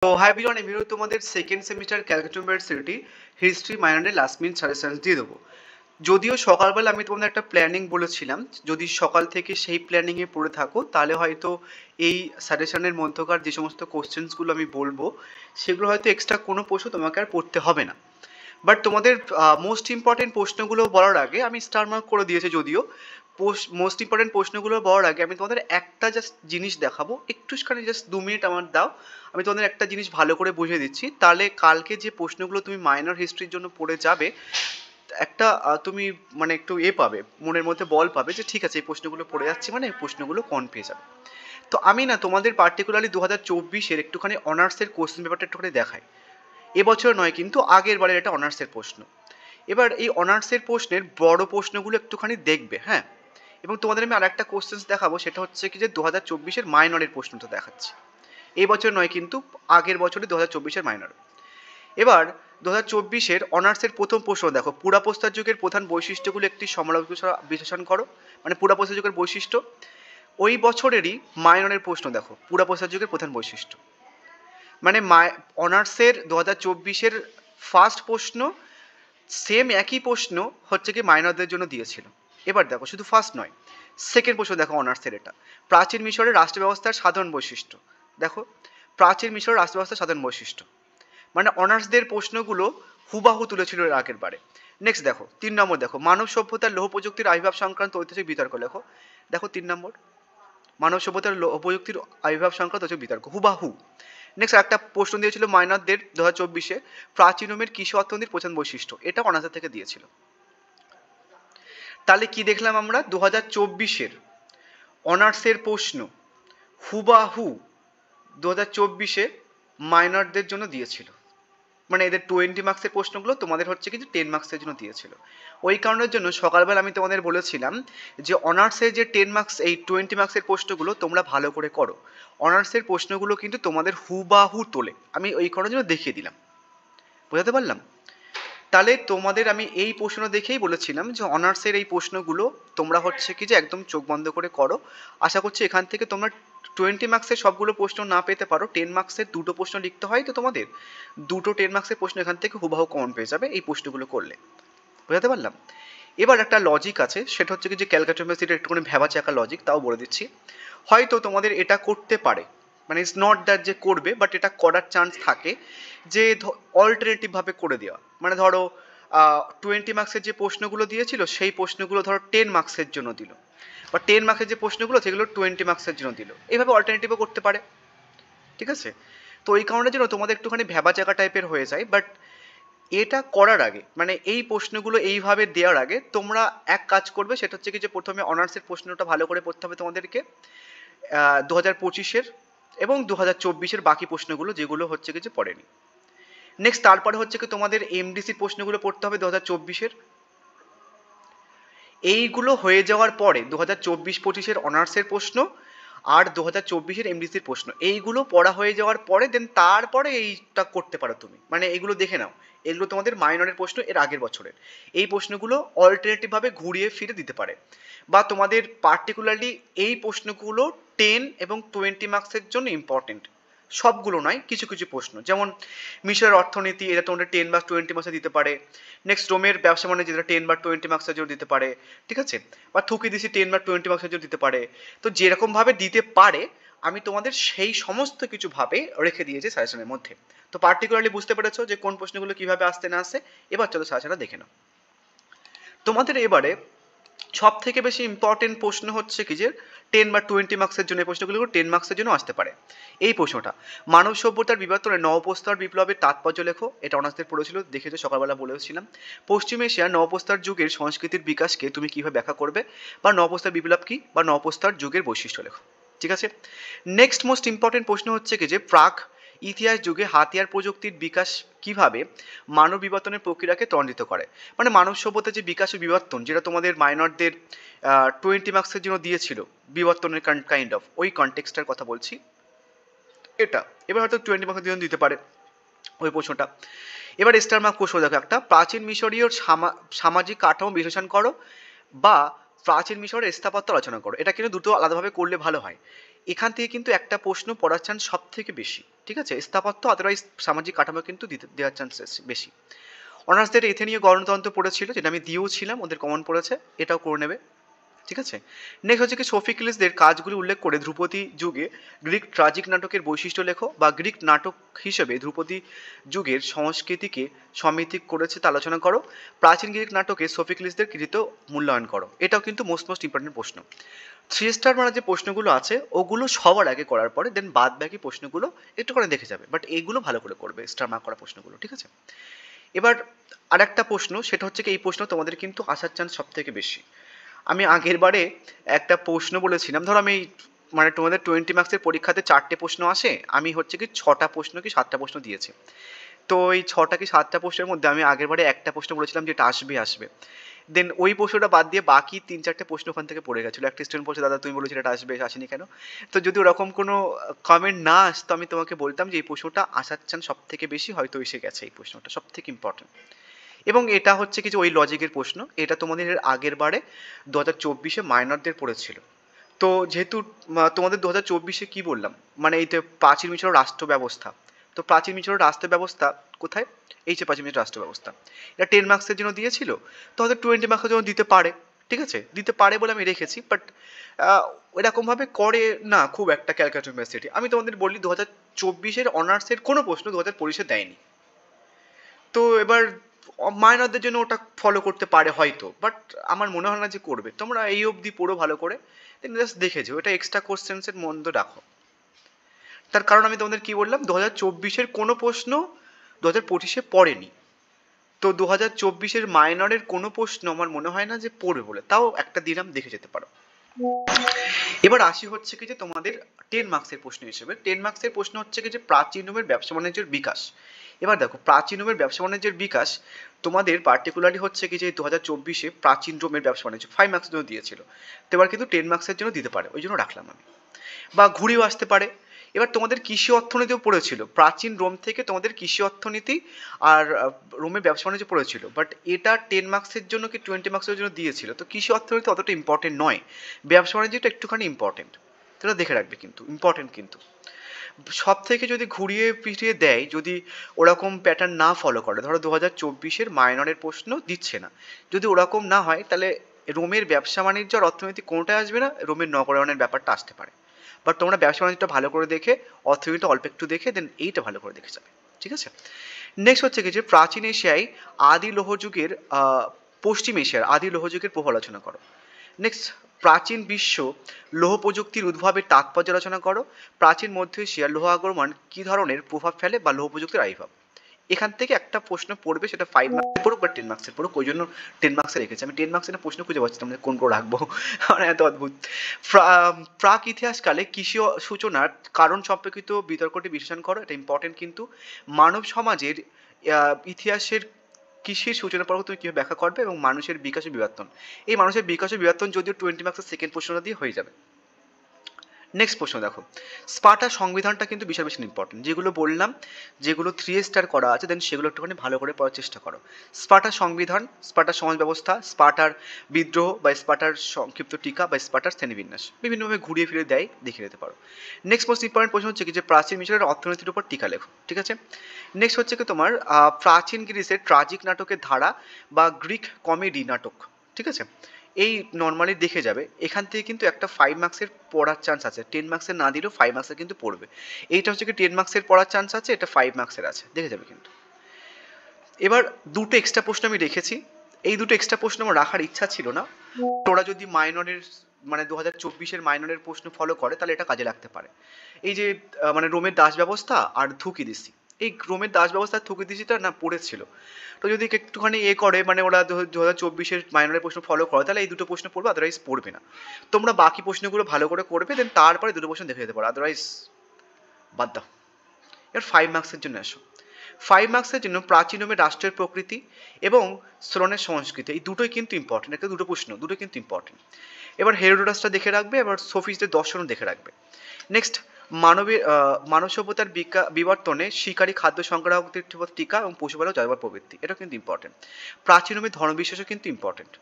তো high everyone, আমি তোমাদের second semester calculator university history মাইনরের লাস্ট মিনিট সাজেশন দিয়ে দেবো। যদিও সকালবেলা আমি তোমাদের একটা প্ল্যানিং বলেছিলাম, যদি সকাল থেকে সেই প্ল্যানিংয়ে পড়ে থাকো তাহলে হয়তো এই সাজেশনের মধ্যকার যে সমস্ত কোশ্চেন্সগুলো আমি বলবো সেগুলো হয়তো এক্সট্রা কোনো প্রশ্ন তোমাকে আর পড়তে হবে না। বাট তোমাদের মোস্ট ইম্পর্টেন্ট প্রশ্নগুলো বলার আগে আমি স্টার মার্ক করে দিয়েছি, যদিও মোস্ট ইম্পর্টেন্ট প্রশ্নগুলো বলার আগে আমি তোমাদের একটা জাস্ট জিনিস দেখাবো, একটুখানি জাস্ট 2 মিনিট আমার দাও। আমি তোমাদের একটা জিনিস ভালো করে বুঝিয়ে দিচ্ছি, তাহলে কালকে যে প্রশ্নগুলো তুমি মাইনর হিস্ট্রির জন্য পড়ে যাবে একটা তুমি মানে একটু পাবে, মনের মধ্যে বল পাবে যে ঠিক আছে এই প্রশ্নগুলো পড়ে যাচ্ছি, মানে এই প্রশ্নগুলো কন পেয়ে যাবে। তো আমি না তোমাদের পার্টিকুলারলি 2024-এর একটুখানি অনার্সের কোশ্চেন পেপারটা একটুখানি দেখাই। এবছর নয় কিন্তু আগের বারের এটা অনার্সের প্রশ্ন। এবার এই অনার্সের প্রশ্নের বড় প্রশ্নগুলো একটুখানি দেখবে, হ্যাঁ। এবং তোমাদের আমি আর একটা কোশ্চেন্স দেখাবো, সেটা হচ্ছে কি যে 2024-এর মাইনরের প্রশ্নটা দেখাচ্ছি। এই বছর নয় কিন্তু আগের বছরই 2024-এর মাইনর। এবার 2024-এর অনার্সের প্রথম প্রশ্ন দেখো, পুরাপ্রস্তর যুগের প্রধান বৈশিষ্ট্যগুলো একটি সমালোচনা বিশ্লেষণ করো। মানে পুরাপ্রস্তর যুগের বৈশিষ্ট্য। ওই বছরেরই মাইনরের প্রশ্ন দেখো, পুরাপ্রস্তর যুগের প্রধান বৈশিষ্ট্য। মানে অনার্সের 2024-এর ফার্স্ট প্রশ্ন সেম একই প্রশ্ন হচ্ছে কি মাইনরদের জন্য দিয়েছিল। এবার দেখো শুধু ফার্স্ট নয়, সেকেন্ড প্রশ্ন দেখো অনার্সের, এটা প্রাচীন মিশরের রাষ্ট্র ব্যবস্থার সাধারণ বৈশিষ্ট্য। দেখো প্রাচীন মিশরের রাষ্ট্র ব্যবস্থার সাধারণ বৈশিষ্ট্য, মানে অনার্সদের প্রশ্নগুলো হুবাহু তুলেছিল এর আগের বারে। নেক্সট দেখো 3 নম্বর, দেখো মানব সভ্যতার লৌহ প্রযুক্তির আবির্ভাব সংক্রান্ত ঐতিহাসিক বিতর্ক লেখো। দেখো 3 নম্বর, মানব সভ্যতার লৌহ প্রযুক্তির আবির্ভাব সংক্রান্ত ঐতিহাসিক বিতর্ক হুবাহু। নেক্সট একটা প্রশ্ন দিয়েছিল মাইনরদের 2024-এ, প্রাচীন রোমের কৃষি অর্থনীতির প্রধান বৈশিষ্ট্য, এটা অনার্স থেকে দিয়েছিল। তাহলে কি দেখলাম আমরা, 2024-এর অনার্সের প্রশ্ন হুবাহু 2024-এ মাইনরদের জন্য দিয়েছিল। মানে এদের 20 মার্কসের প্রশ্নগুলো তোমাদের হচ্ছে কিন্তু 10 মার্কসের জন্য দিয়েছিল। ওই কারণের জন্য সকালবেলা আমি তোমাদের বলেছিলাম যে অনার্সের যে 10 মার্কস, এই 20 মার্কসের প্রশ্নগুলো তোমরা ভালো করে করো। অনার্সের প্রশ্নগুলো কিন্তু তোমাদের হুবাহু তোলে, আমি ওই কারণের জন্য দেখিয়ে দিলাম। বোঝাতে পারলাম? তাহলে তোমাদের আমি এই প্রশ্ন দেখেই বলেছিলাম যে অনার্সের এই প্রশ্নগুলো তোমরা হচ্ছে কি যে একদম চোখ বন্ধ করে করো। আশা করছি এখান থেকে তোমরা 20 মার্কসের সবগুলো প্রশ্ন না পেতে পারো, 10 মার্কসের দুটো প্রশ্ন লিখতে হয়, তো তোমাদের দুটো 10 মার্কসের প্রশ্ন এখান থেকে হুবাহু কমন পেয়ে যাবে এই প্রশ্নগুলো করলে। বোঝাতে পারলাম? এবার একটা লজিক আছে, সেটা হচ্ছে কি যে ক্যালকুলেটর ইউনিভার্সিটির একটুখানি ভ্যাবা চাকা লজিক, তাও বলে দিচ্ছি। হয়তো তোমাদের এটা করতে পারে, মানে ইটস নট দ্যাট যে করবে, বাট এটা করার চান্স থাকে যে অল্টারনেটিভভাবে করে দেওয়া। মানে ধরো 20 মার্কসের যে প্রশ্নগুলো দিয়েছিল সেই প্রশ্নগুলো ধরো 10 মার্কসের জন্য দিল, বা 10 মার্কসের যে প্রশ্নগুলো সেগুলো 20 মার্কসের জন্য দিল, এইভাবে অল্টারনেটিভও করতে পারে। ঠিক আছে? তো এই কারণের জন্য তোমাদের একটুখানি ভ্যাবা চাকা টাইপের হয়ে যায়। বাট এটা করার আগে, মানে এই প্রশ্নগুলো এইভাবে দেওয়ার আগে তোমরা এক কাজ করবে, সেটা হচ্ছে কি যে প্রথমে অনার্সের প্রশ্নটা ভালো করে পড়তে হবে তোমাদেরকে 2025-এর এবং 2024-এর বাকি প্রশ্নগুলো যেগুলো হচ্ছে কি যে পড়েনি। নেক্সট তারপরে হচ্ছে কি তোমাদের এমডিসির প্রশ্নগুলো পড়তে হবে 2024-এর। এইগুলো হয়ে যাওয়ার পরে 2024-25-এর অনার্সের প্রশ্ন আর 2024-এর এমডিসির প্রশ্ন, এইগুলো পড়া হয়ে যাওয়ার পরে দেন তারপরে এইটা করতে পারো তুমি। মানে এগুলো দেখে নাও, এগুলো তোমাদের মাইনরের প্রশ্ন এর আগের বছরের। এই প্রশ্নগুলো অল্টারনেটিভভাবে ঘুরিয়ে ফিরে দিতে পারে, বা তোমাদের পার্টিকুলারলি এই প্রশ্নগুলো 10 এবং 20 মার্কসের জন্য ইম্পর্টেন্ট। সবগুলো নয়, কিছু কিছু প্রশ্ন, যেমন মিশরের অর্থনীতি, এটা তোমাদের 10 বা 20 মার্কসে দিতে পারে। নেক্সট রোমের ব্যবসা মানে যেটা 10 বা 20 মার্কসের জন্য দিতে পারে। ঠিক আছে? বা থুকিদিসি 10 বা 20 মার্কসের জন্য দিতে পারে। তো যেরকমভাবে দিতে পারে আমি তোমাদের সেই সমস্ত কিছু ভাবে রেখে দিয়েছি সাজেশনের মধ্যে। তো পার্টিকুলারলি বুঝতে পেরেছো যে কোন প্রশ্নগুলো কিভাবে আসতে না আসে। এবার চলো সাজেশনটা দেখে নাও। তোমাদের এবারে সব থেকে বেশি ইম্পর্টেন্ট প্রশ্ন হচ্ছে কি যে 10 বা 20 মার্কসের জন্য এই প্রশ্নগুলো 10 মার্কসের জন্য আসতে পারে। এই প্রশ্নটা, মানব সভ্যতার বিবর্তনে নবপ্রস্তর বিপ্লবের তাৎপর্য লেখো, এটা অনার্সদের পড়েছিল, দেখেছো সকালবেলা বলেছিলাম। পশ্চিম এশিয়ার নবপ্রস্তর যুগের সংস্কৃতির বিকাশকে তুমি কিভাবে ব্যাখ্যা করবে, বা নবপ্রস্তর বিপ্লব কি, বা নবপ্রস্তর যুগের বৈশিষ্ট্য লেখো। ঠিক আছে? নেক্সট মোস্ট ইম্পর্টেন্ট প্রশ্ন হচ্ছে কি যে প্রাক ইতিহাস যুগে হাতিয়ার প্রযুক্তির বিকাশ কিভাবে মানব বিবর্তনের প্রক্রিয়াকে ত্বরান্বিত করে। মানে মানব সভ্যতার যে বিকাশ ও বিবর্তন, যেটা তোমাদের মাইনরদের 20 মার্কসের জন্য দিয়েছিল, বিবর্তনের কাইন্ড অফ ওই কনটেক্সটার কথা বলছি এটা। এবার হয়তো 20 মার্কসের জন্য দিতে পারে ওই প্রশ্নটা। এবার স্টার মার্ক প্রশ্ন দেখো একটা, প্রাচীন মিশরীয় সামাজিক কাঠামো বিশ্লেষণ করো, বা প্রাচীন মিশরের স্থাপত্য আলোচনা করো। এটা কিন্তু দুটো আলাদাভাবে করলে ভালো হয়। এখান থেকে কিন্তু একটা প্রশ্ন পড়ার চান্স সব থেকে বেশি, ঠিক আছে। স্থাপত্য আদারওয়াইজ সামাজিক কাঠামো কিন্তু দেওয়ার চান্স বেশি। অনার্সদের এথেনীয় গণতন্ত্র পড়েছিল, যেটা আমি দিয়েও ছিলাম, ওদের কমন পড়েছে, এটাও করে নেবে, ঠিক আছে। নেক্সট হচ্ছে কি সোফিক্লিসদের কাজগুলি উল্লেখ করে ধ্রুপদী যুগে গ্রিক ট্রাজিক নাটকের বৈশিষ্ট্য লেখো, বা গ্রিক নাটক হিসেবে ধ্রুপদী যুগের সংস্কৃতিকে সমৃদ্ধি করেছে তা আলোচনা করো। প্রাচীন গ্রিক নাটকে সোফিক্লিসদের কৃতিত্ব মূল্যায়ন করো। এটাও কিন্তু মোস্ট ইম্পর্টেন্ট প্রশ্ন। 3 স্টার মারা যে প্রশ্নগুলো আছে ওগুলো সবার আগে করার পরে দেন বাদ বাকি প্রশ্নগুলো একটু করে দেখে যাবে, বাট এইগুলো ভালো করে করবে স্টার মার্ক করা প্রশ্নগুলো, ঠিক আছে। এবার আরেকটা প্রশ্ন, সেটা হচ্ছে কি এই প্রশ্ন তোমাদের কিন্তু আসার চান্স সব থেকে বেশি। আমি আগের বারে একটা প্রশ্ন বলেছিলাম, ধরো আমি মানে তোমাদের 20 মার্কসের পরীক্ষাতে 4টে প্রশ্ন আসে, আমি হচ্ছে কি 6টা প্রশ্ন কি 7টা প্রশ্ন দিয়েছি। তো এই 6টা কি 7টা প্রশ্নের মধ্যে আমি আগের বারে একটা প্রশ্ন বলেছিলাম যেটা আসবে, দেন ওই প্রশ্নটা বাদ দিয়ে বাকি 3-4টে প্রশ্ন ওখান থেকে পড়ে গেছিলো। একটা স্টুডেন্ট বলছে, দাদা তুমি বলেছিলে এটা আসেনি কেন? তো যদি ওরকম কোনো কমেন্ট না আসতো আমি তোমাকে বলতাম যে এই প্রশ্নটা আসার চান্স সব থেকে বেশি, হয়তো এসে গেছে এই প্রশ্নটা, সব থেকে ইম্পর্টেন্ট। এবং এটা হচ্ছে কি যে ওই লজিকের প্রশ্ন, এটা তোমাদের আগের বারে 2024-এ মাইনরদের পড়েছিল। তো যেহেতু তোমাদের 2024-এ কি বললাম, মানে এই প্রাচীন মিশরের রাষ্ট্র ব্যবস্থা, তো প্রাচীন মিশরের রাষ্ট্র ব্যবস্থা কোথায়, এই যে প্রাচীন মিশরের রাষ্ট্র ব্যবস্থা, এটা 10 মার্কসের জন্য দিয়েছিল, তো হয়তো 20 মার্কসের জন্য দিতে পারে, ঠিক আছে, দিতে পারে বলে আমি রেখেছি। বাট এরকমভাবে করে না খুব একটা ক্যালকুলেটর ইউনিভার্সিটি। আমি তোমাদের বলি 2024-এর অনার্সের কোনো প্রশ্ন 2025-এ দেয়নি। তো এবার মাইনরদের জন্য ওটা ফলো করতে পারে হয়তো, বাট আমার মনে হয় না যে করবে। তোমরা এই অবধি পড়ো ভালো করে, দেন জাস্ট দেখেছো এটা এক্সট্রা কোশ্চেন্সের মধ্যে রাখো। তার কারণ আমি তোমাদের কি বললাম, 2024-এর কোনো প্রশ্ন 2025-এ পড়েনি, তো 2024-এর মাইনরের কোনো প্রশ্ন আমার মনে হয় না যে পড়বে বলে, তাও একটা দিলাম, দেখে যেতে পারো। এবার আসি হচ্ছে কি যে তোমাদের 10 মার্কসের প্রশ্ন হিসেবে, 10 মার্কসের প্রশ্ন হচ্ছে কি যে প্রাচীন রোমের ব্যবসা বাণিজ্যের বিকাশ। এবার দেখো প্রাচীন রোমের ব্যবসা বাণিজ্যের বিকাশ তোমাদের পার্টিকুলারলি হচ্ছে কি যে 2024-এ প্রাচীন রোমের ব্যবসা বাণিজ্য 5 মার্কসের জন্য দিয়েছিল, তো এবার কিন্তু 10 মার্কসের জন্য দিতে পারে, ওই জন্য রাখলাম আমি। বা ঘুরেও আসতে পারে। এবার তোমাদের কৃষি অর্থনীতিও পড়েছিল, প্রাচীন রোম থেকে তোমাদের কৃষি অর্থনীতি আর রোমের ব্যবসা বাণিজ্য পড়েছিল, বাট এটা 10 মার্কসের জন্য কি 20 মার্কসের জন্য দিয়েছিল, তো কৃষি অর্থনীতি অতটা ইম্পর্টেন্ট নয়, ব্যবসা বাণিজ্যটা একটুখানি ইম্পর্টেন্ট, সেটা দেখে রাখবে কিন্তু ইম্পর্টেন্ট। কিন্তু সব থেকে যদি ঘুরিয়ে পিটিয়ে দেয়, যদি ওরকম প্যাটার্ন না ফলো করে, ধরো 2024-এর মাইনরের প্রশ্ন দিচ্ছে না, যদি ওরকম না হয় তাহলে রোমের ব্যবসা বাণিজ্য আর অর্থনীতি কোনোটাই আসবে না, রোমের নগরায়নের ব্যাপারটা আসতে পারে। বাট তোমরা ব্যবসা বাণিজ্যটা ভালো করে দেখে, অর্থনীতিটা অল্প একটু দেখে, দেন এইটা ভালো করে দেখে যাবে, ঠিক আছে। নেক্সট হচ্ছে কি যে প্রাচীন এশিয়ায় আদি লৌহযুগের পশ্চিম এশিয়ার আদি লৌহযুগের প্রভাব আলোচনা করো। নেক্সট প্রাচীন বিশ্ব লৌহ প্রযুক্তির উদ্ভাবের তাৎপর্য আলোচনা করো। প্রাচীন মধ্য এশিয়ার লৌহ আগমন কী ধরনের প্রভাব ফেলে বা লৌহ প্রযুক্তির আবির্ভাব। এখান থেকে একটা প্রশ্ন পড়বে, সেটা 5 মার্কসের পড়ুক বা 10 মার্কসের পড়ুক, ওই জন্য 10 মার্কসে রেখেছি আমি। 10 মার্কসের প্রশ্ন খুঁজে পাচ্ছি না কোন করে রাখবো, মানে এত অদ্ভুত। প্রাক ইতিহাসকালে কৃষি সূচনার কারণ সম্পর্কিত বিতর্কটি বিশ্লেষণ করো, এটা ইম্পর্টেন্ট কিন্তু। মানব সমাজের ইতিহাসের কৃষির সূচনা পর্ব তুমি কীভাবে ব্যাখ্যা করবে, এবং মানুষের বিকাশ ও বিবর্তন। এই মানুষের বিকাশ ও বিবর্তন যদিও 20 মার্কসের সেকেন্ড প্রশ্নটা দিয়ে হয়ে যাবে। নেক্সট প্রশ্ন দেখো, স্পার্টার সংবিধানটা কিন্তু বিশাল বেশি ইম্পর্টেন্ট, যেগুলো বললাম, যেগুলো 3 স্টার করা আছে, দেন সেগুলো একটুখানি ভালো করে পড়ার চেষ্টা করো। স্পার্টার সংবিধান, স্পার্টার সমাজ ব্যবস্থা, স্পার্টার বিদ্রোহ বা স্পার্টার সংক্ষিপ্ত টিকা বা স্পার্টার শ্রেণীবিন্যাস, বিভিন্নভাবে ঘুরিয়ে ফিরে দেয়, দেখে নিতে পারো। নেক্সট মোস্ট ইম্পর্টেন্ট প্রশ্ন হচ্ছে কি যে প্রাচীন মিশরের অর্থনীতির উপর টিকা লেখো, ঠিক আছে। নেক্সট হচ্ছে কি তোমার প্রাচীন গ্রিসের ট্রাজিক নাটকের ধারা বা গ্রিক কমেডি নাটক, ঠিক আছে। এই নর্মালি দেখে যাবে, এখান থেকে কিন্তু একটা 5 মার্কসের পড়ার চান্স আছে, 10 মার্কসের না দিলেও 5 মার্কসের কিন্তু পড়বে। এইটা হচ্ছে কি 10 মার্কসের পড়ার চান্স আছে, এটা 5 মার্কসের আছে, দেখে যাবে কিন্তু। এবার দুটো এক্সট্রা প্রশ্ন আমি রেখেছি, এই দুটো এক্সট্রা প্রশ্ন আমার রাখার ইচ্ছা ছিল না, তোরা যদি মাইনরের মানে 2024-এর মাইনরের প্রশ্ন ফলো করে তাহলে এটা কাজে লাগতে পারে। এই যে মানে রোমের দাস ব্যবস্থা আর থুকিদিসি, এই রোমের দাস ব্যবস্থা থুকিদিসিটা না পড়েছিল, তো যদি একটুখানি করে মানে ওরা 2024-এর মাইনরের প্রশ্ন ফলো করে তাহলে এই দুটো প্রশ্ন পড়বে, আদারওয়াইজ পড়বে না। তোমরা বাকি প্রশ্নগুলো ভালো করে করবে, দেন তারপরে দুটো প্রশ্ন দেখে যেতে পারো, আদারওয়াইজ বাদ দাও। এবার 5 মার্কসের জন্য আসো। 5 মার্কসের জন্য প্রাচীন রোমের রাষ্ট্রের প্রকৃতি এবং শ্রনের সংস্কৃতি, এই দুটোই কিন্তু ইম্পর্টেন্ট, একটা দুটো প্রশ্ন, দুটো কিন্তু ইম্পর্টেন্ট। এবার হেরোডোটাসটা দেখে রাখবে, এবার সোফিস্টদের দর্শনও দেখে রাখবে। নেক্সট মানব সভ্যতার বিবর্তনে শিকারী খাদ্য সংগ্রাহকদের টিকা এবং পশুপালক জয়বার প্রবৃত্তি, এটা কিন্তু ইম্পর্টেন্ট। প্রাচীন রোমের ধর্মবিশ্বাসও কিন্তু ইম্পর্টেন্ট।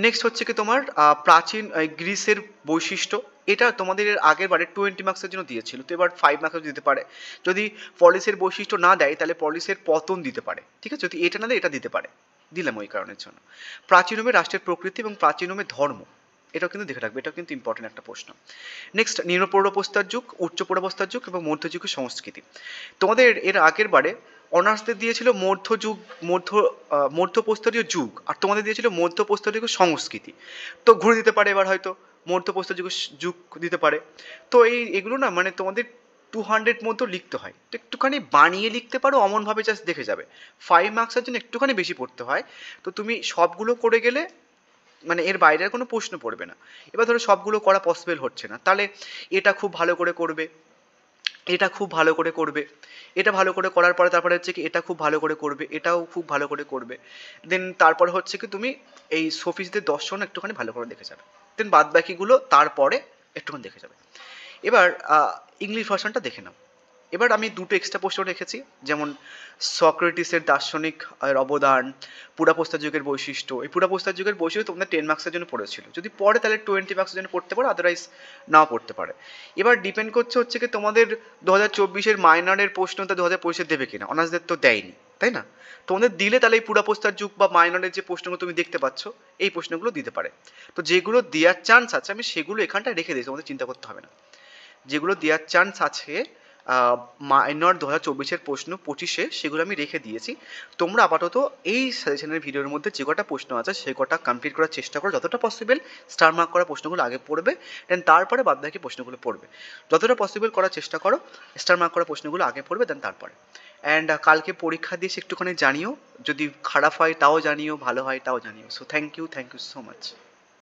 নেক্সট হচ্ছে কি তোমার প্রাচীন গ্রিসের বৈশিষ্ট্য এটা তোমাদের এর আগের বারে 20 মার্কসের জন্য দিয়েছিল, তো এবার 5 মার্কস দিতে পারে। যদি পলিসের বৈশিষ্ট্য না দেয় তাহলে পলিসের পতন দিতে পারে, ঠিক আছে? যদি এটা না দেয় এটা দিতে পারে, দিলাম ওই কারণের জন্য। প্রাচীন রোমের রাষ্ট্রের প্রকৃতি এবং প্রাচীন রোমের ধর্ম, এটাও কিন্তু দেখে রাখবে, এটাও কিন্তু ইম্পর্টেন্ট একটা প্রশ্ন। নেক্সট, নিম্ন পূর্বাবস্থার যুগ, উচ্চ পূর্বাবস্থার যুগ এবং মধ্যযুগের সংস্কৃতি। তোমাদের এর আগের বারে অনার্সদের দিয়েছিল মধ্যযুগ, মধ্যপ্রস্তরীয় যুগ, আর তোমাদের দিয়েছিল মধ্যপ্রস্তরীয় সংস্কৃতি। তো ঘুরে দিতে পারে এবার হয়তো মধ্যপ্রস্তর যুগ দিতে পারে। তো এগুলো না মানে তোমাদের 200 মতো লিখতে হয়, তো একটুখানি বানিয়ে লিখতে পারো, অমনভাবে জাস্ট দেখে যাবে। 5 মার্কসের জন্য একটুখানি বেশি পড়তে হয়, তো তুমি সবগুলো করে গেলে মানে এর বাইরে আর কোনো প্রশ্ন পড়বে না। এবার ধরো সবগুলো করা পসিবল হচ্ছে না, তাহলে এটা খুব ভালো করে করবে, এটা খুব ভালো করে করবে, এটা ভালো করে করার পরে তারপরে হচ্ছে কি এটা খুব ভালো করে করবে, এটাও খুব ভালো করে করবে। দেন তারপরে হচ্ছে কি তুমি এই সফিসদের দর্শন একটুখানি ভালো করে দেখে যাবে, দেন বাদ বাকিগুলো তারপরে একটুখানি দেখে যাবে। এবার ইংলিশ ভার্সনটা দেখে নাও। এবার আমি দুটো এক্সট্রা প্রশ্ন রেখেছি, যেমন সক্রেটিসের দার্শনিক অবদান, পুরাপ্রস্তর যুগের বৈশিষ্ট্য। এই পুরাপ্রস্তর যুগের বৈশিষ্ট্য তোমাদের 10 মার্কসের জন্য পড়েছিল, যদি পড়ে তাহলে 20 মার্কসের জন্য পড়তে পারো, আদারওয়াইজ নাও পড়তে পারে। এবার ডিপেন্ড করছে হচ্ছে কি তোমাদের 2024-এর মাইনরের প্রশ্নটা 2025 দেবে কিনা, অনার্সদের তো দেয়নি, তাই না? তোমাদের দিলে তাহলে এই পুরাপ্রস্তর যুগ বা মাইনরের যে প্রশ্নগুলো তুমি দেখতে পাচ্ছ এই প্রশ্নগুলো দিতে পারে। তো যেগুলো দেওয়ার চান্স আছে আমি সেগুলো এখানটায় রেখে দিয়েছি, তোমাদের চিন্তা করতে হবে না। যেগুলো দেওয়ার চান্স আছে মাইনর 2024-এর প্রশ্ন 25-এ, সেগুলো আমি রেখে দিয়েছি। তোমরা আপাতত এই সাজেশনের ভিডিওর মধ্যে যে কটা প্রশ্ন আছে সে কটা কমপ্লিট করার চেষ্টা করো, যতটা পসিবল স্টার মার্ক করা প্রশ্নগুলো আগে পড়বে, দেন তারপরে বাদ বাকি প্রশ্নগুলো পড়বে। যতটা পসিবল করার চেষ্টা করো স্টার মার্ক করা প্রশ্নগুলো আগে পড়বে, দেন তারপরে। অ্যান্ড কালকে পরীক্ষা দিয়ে একটুখানি জানিও, যদি খারাপ হয় তাও জানিও, ভালো হয় তাও জানিও। So thank you so much.